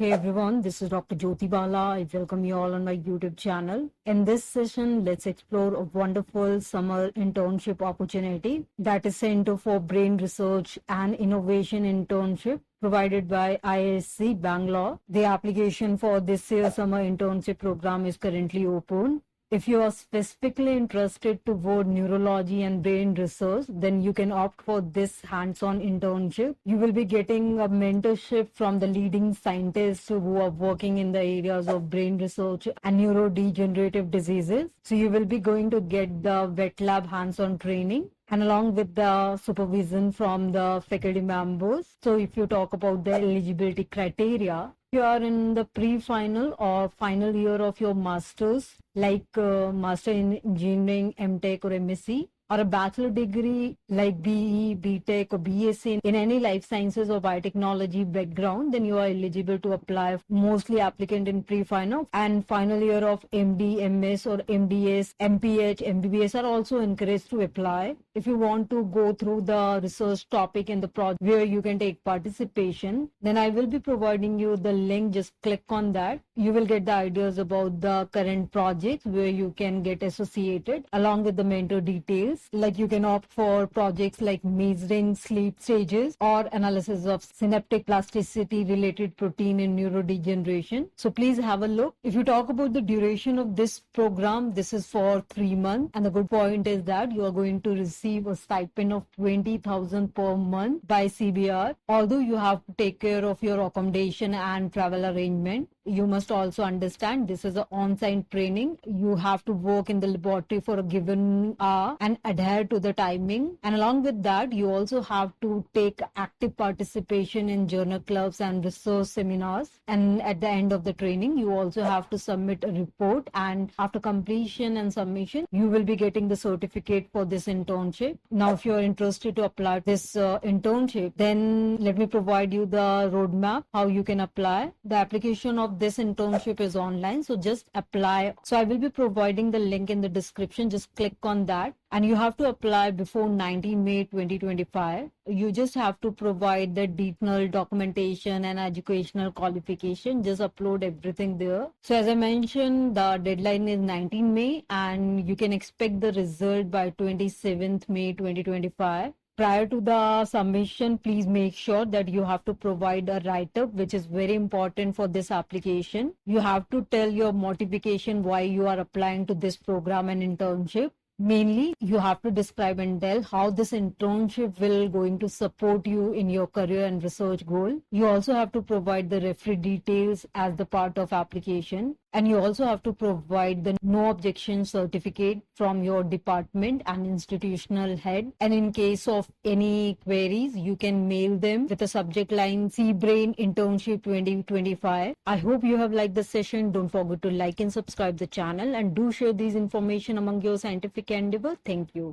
Hey everyone, this is Dr. Jyoti Bala. I welcome you all on my YouTube channel. In this session, let's explore a wonderful summer internship opportunity that is Center for Brain Research and Innovation Internship provided by IISc Bangalore. The application for this year's summer internship program is currently open. If you are specifically interested toward neurology and brain research, then you can opt for this hands-on internship. You will be getting a mentorship from the leading scientists who are working in the areas of brain research and neurodegenerative diseases. So you will be going to get the wet lab hands-on training and along with the supervision from the faculty members. So if you talk about the eligibility criteria, you are in the pre-final or final year of your master's, like Master in Engineering, MTech or MSc, or a bachelor degree like BE, BTech or BSc in any life sciences or biotechnology background, then you are eligible to apply. Mostly applicant in pre-final and final year of MD, MS or MDS, MPH, MBBS are also encouraged to apply. If you want to go through the research topic in the project where you can take participation, then I will be providing you the link. Just click on that. You will get the ideas about the current projects where you can get associated along with the mentor details. Like you can opt for projects like measuring sleep stages or analysis of synaptic plasticity related protein in neurodegeneration. So please have a look. If you talk about the duration of this program, this is for 3 months. And the good point is that you are going to receive a stipend of 20,000 per month by CBR. Although you have to take care of your accommodation and travel arrangement, you must also understand this is an on-site training. You have to work in the laboratory for a given hour and adhere to the timing. And along with that, you also have to take active participation in journal clubs and research seminars. And at the end of the training, you also have to submit a report. And after completion and submission, you will be getting the certificate for this internship. Now, if you are interested to apply this internship, then let me provide you the roadmap, how you can apply. The application of this internship is online, so just apply. So I will be providing the link in the description. Just click on that. And you have to apply before 19 May 2025. You just have to provide the detailed documentation and educational qualification. Just upload everything there. So as I mentioned, the deadline is 19 May and you can expect the result by 27th May 2025. Prior to the submission, please make sure that you have to provide a write-up, which is very important for this application. You have to tell your motivation why you are applying to this program and internship. Mainly, you have to describe and tell how this internship will going to support you in your career and research goal. You also have to provide the referee details as the part of application. And you also have to provide the no objection certificate from your department and institutional head. And in case of any queries, you can mail them with the subject line CBrain Internship 2025. I hope you have liked the session. Don't forget to like and subscribe the channel and do share these information among your scientific endeavor. Thank you.